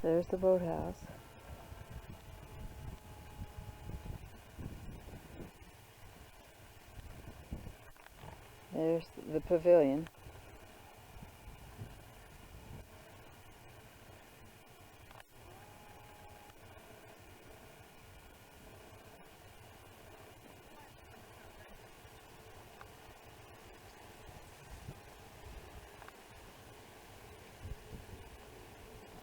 There's the boathouse. There's the pavilion.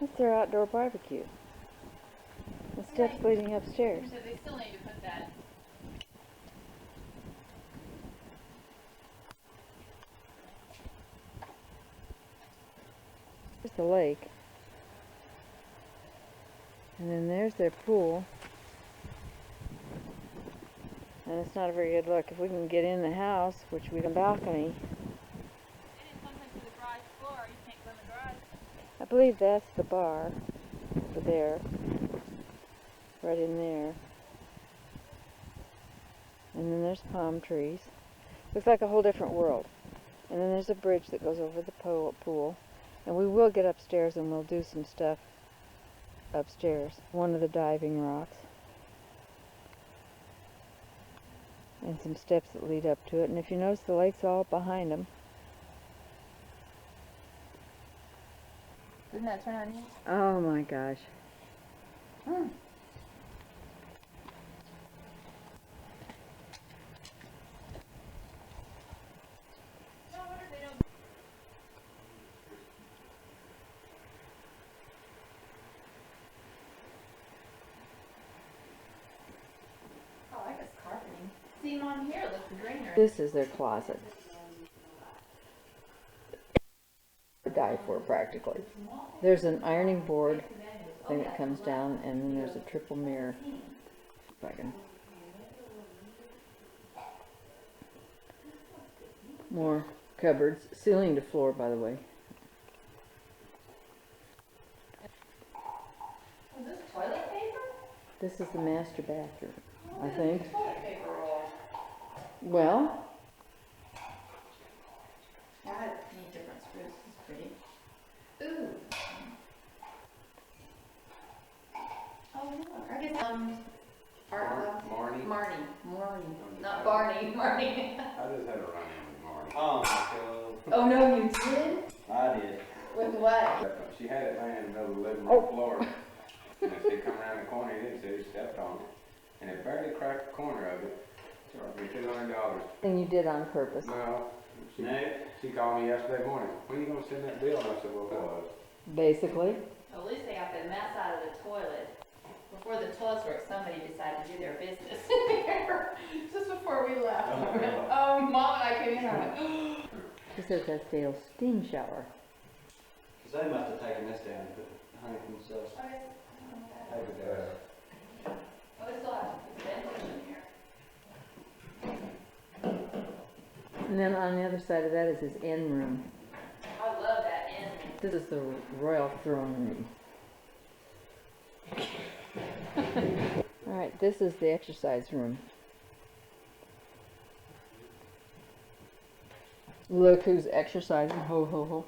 That's their outdoor barbecue. The steps leading upstairs. So they still need to put that. There's the lake. And then there's their pool. And it's not a very good look. If we can get in the house, which we can balcony. And it's something to the garage floor. You can't go in the garage. I believe that's the bar over there. Right in there. And then there's palm trees. Looks like a whole different world. And then there's a bridge that goes over the pool. And we will get upstairs and we'll do some stuff upstairs. One of the diving rocks. And some steps that lead up to it. And if you notice, the lake's all behind them. Didn't that turn on you? Oh my gosh. I like this carpeting. Seen on here, it looks greener. This is their closet. Die for practically. There's an ironing board thing that comes down, and then there's a triple mirror. If I can. More cupboards, ceiling to floor, by the way. Is this toilet paper? This is the master bathroom, I think. Toilet paper roll. Well, I need different screws. This is pretty. Ooh. Oh look, I guess Marnie. Not Barney, Marnie. I just had a run-in with Marty. Oh my God. Oh no, you did? I did. With what? She had it laying in the middle of the living room floor. And as she come around the corner, he didn't see, she stepped on it. And it barely cracked the corner of it. Charged me $200. thing you did on purpose. Well, she called me yesterday morning. When are you going to send that bill? And I said, well, it was. Basically. At least they got the mess out of the toilet. Before the toilets work, somebody decided to do their business. Just before we left. Oh, Mom and I came in and I went, She says that's Dale's steam shower. Because they must have taken this down and put Handycam stuff. Paper down. oh, we still have ventilation here. And then on the other side of that is his end room. I love that end. This is the royal throne room. Alright, this is the exercise room. Look who's exercising. Ho ho ho.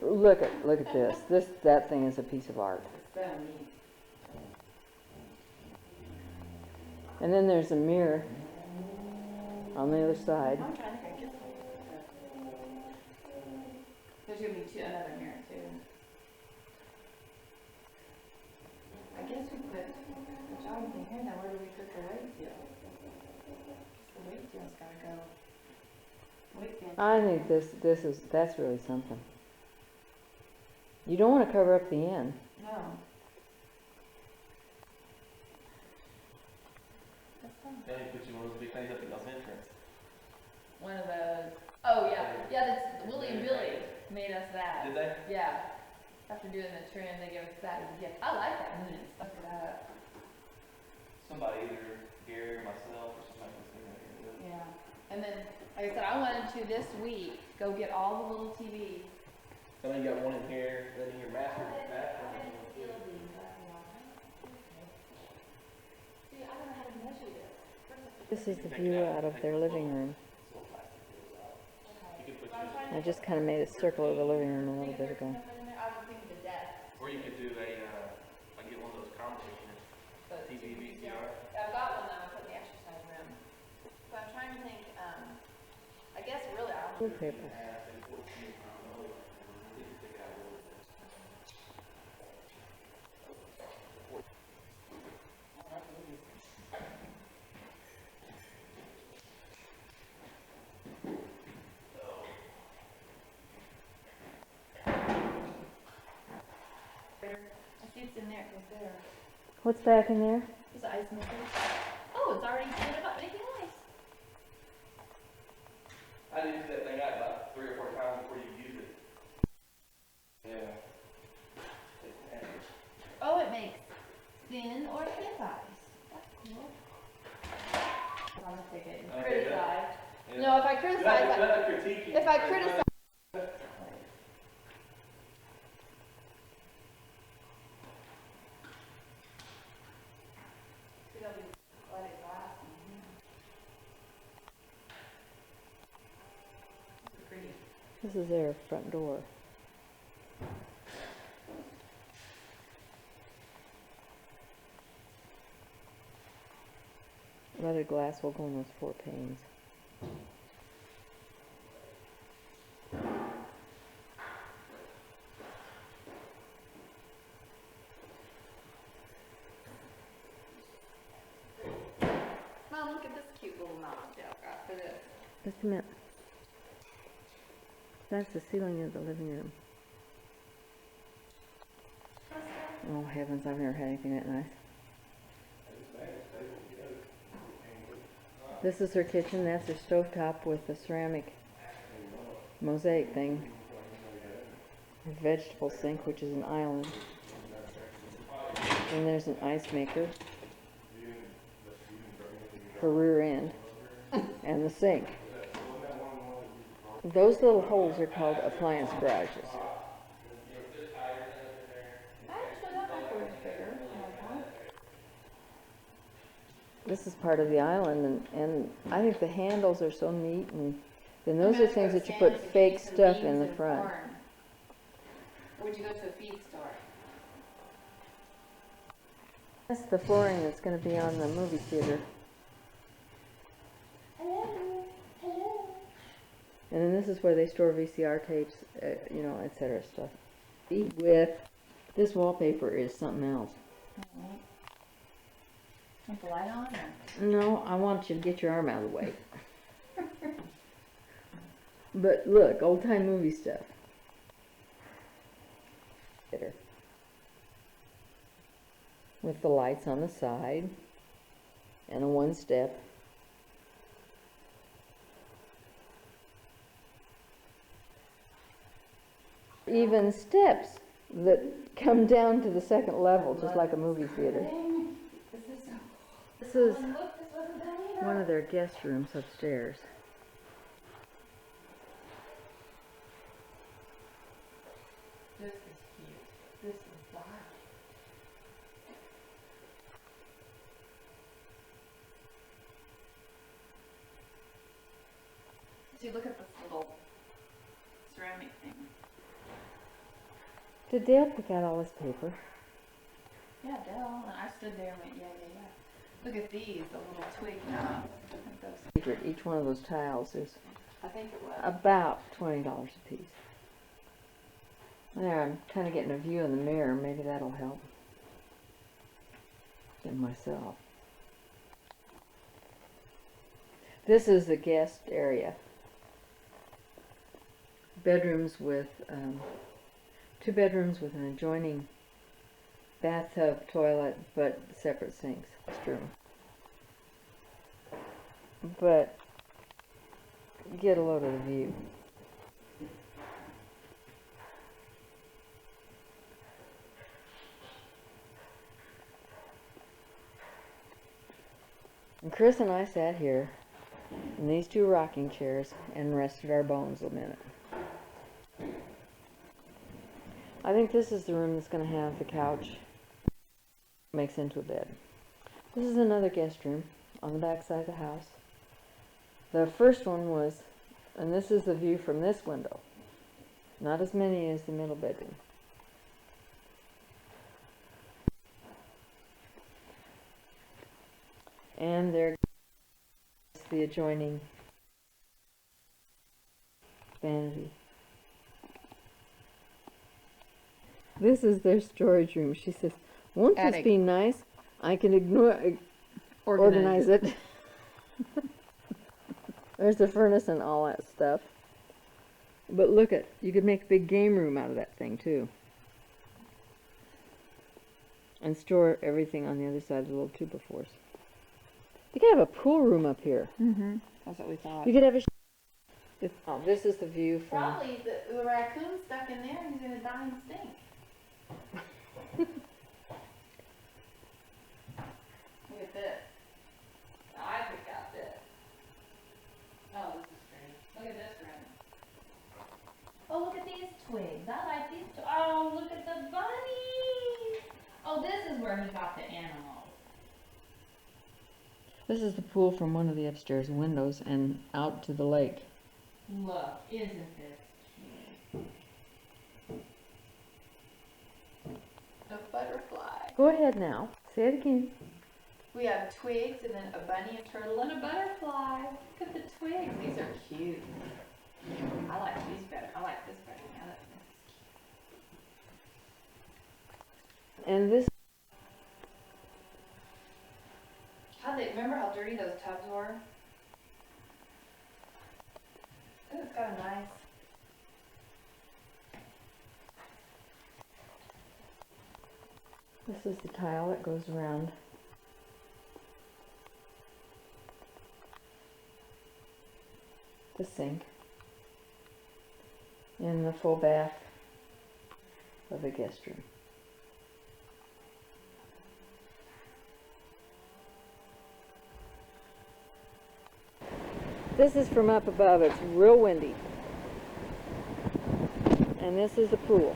Look at this. That thing is a piece of art. So neat. And then there's a mirror on the other side. I'm trying to think. There's going to be another mirror too. I guess we put the jogging thing here. Now where do we put the weight deal? The weight deal's got to go. Weight deal. I think that's really something. You don't want to cover up the end. No. That's fun. They put you one of those big things up at y'all's entrance. One of those. Oh yeah, yeah. That's Willie and Billy made us that. Did they? Yeah. After doing the trim, they gave us that as a gift. I like that moon and stuff for that. Somebody, either Gary or myself or somebody was thinking that. Yeah. And then, like I said, I wanted to this week go get all the little TVs. So then you got one in here, then in your master bathroom. This is the view out of their living room. You could put yours, I just kind of made a circle of the living room a little bit ago. I was thinking the desk. or you could do a Paper. I see it's in there. It's there. What's back in there? It's ice maker. Oh, it's already set up making ice. I used that thing out about 3 or 4 times before you use it. Yeah. Oh, it makes thin or thick ice. That's cool. I'm gonna take it and Okay, criticize. yeah. No, if I criticize, if I criticize. This is their front door. Leaded glass will go in those 4 panes. Mom, look at this cute little knob Dale got for this. Just a minute. That's the ceiling of the living room. Oh heavens, I've never had anything that nice. This is her kitchen. That's her stovetop with the ceramic mosaic thing. Her vegetable sink, which is an island. And there's an ice maker. Her rear end. And the sink. Those little holes are called appliance garages. Actually, that might work bigger. This is part of the island, and I think the handles are so neat, and then those are things that you put fake stuff in the front. Or would you go to a feed store? That's the flooring that's going to be on the movie theater. And then this is where they store VCR tapes, you know, etc. stuff. With this wallpaper is something else. Alright. Want the light on? Or? No, I want you to get your arm out of the way. But look, old time movie stuff. With the lights on the side and a 1-step. Even steps that come down to the 2nd level, just like a movie theater. This is one of their guest rooms upstairs. This is cute. This is dark. See, look at this little ceramic thing. Did Dale pick out all this paper? Yeah, Dell. And I stood there and went, yeah, yeah, yeah. Look at these, the little twig knobs. Each one of those tiles is I think it was. about $20 a piece. There, I'm kind of getting a view in the mirror. Maybe that'll help. Get myself. This is the guest area. Bedrooms with 2 bedrooms with an adjoining bathtub, toilet, but separate sinks. Restroom. But get a load of the view. And Chris and I sat here in these 2 rocking chairs and rested our bones a minute. I think this is the room that's going to have the couch makes into a bed. This is another guest room on the back side of the house. The first one was, and this is the view from this window. Not as many as the middle bedroom. And there's the adjoining vanity. This is their storage room. She says, won't this Attic. be nice? I can organize it. There's the furnace and all that stuff. But look at, you could make a big game room out of that thing too. And store everything on the other side of the little 2x4s. You could have a pool room up here. Mm-hmm. That's what we thought. You could have a oh, this is the view from... Probably the raccoon's stuck in there and he's gonna die and stink. Look at this. Now I picked out this. Oh, this is pretty. Look at this room. Oh, look at these twigs. I like these. Oh, look at the bunny. Oh, this is where he got the animals. This is the pool from one of the upstairs windows and out to the lake. Look, isn't this cute? A butterfly. Go ahead now. Say it again. We have twigs and then a bunny, a turtle, and a butterfly. Look at the twigs. These are cute. I like these better. I like this better. Yeah, that's And this... remember how dirty those tubs were? Ooh, it's got a nice. This is the tile that goes around. The sink. And the full bath of the guest room. This is from up above. It's real windy. And this is the pool.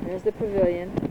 There's the pavilion.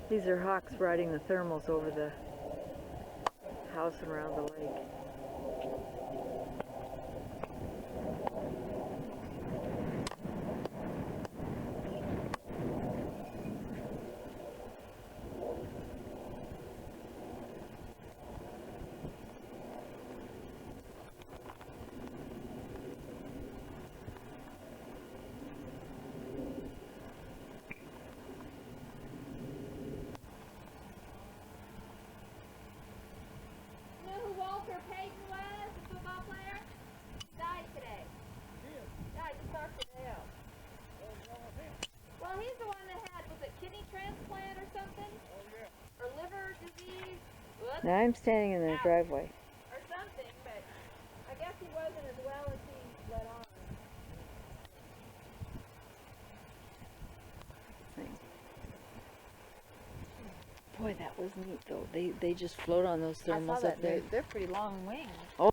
These are hawks riding the thermals over the house and around the lake. Now I'm standing in the driveway. Or something, but I guess he wasn't as well as he let on. Boy, that was neat though. They just float on those thermals up there. They're pretty long wings. Oh.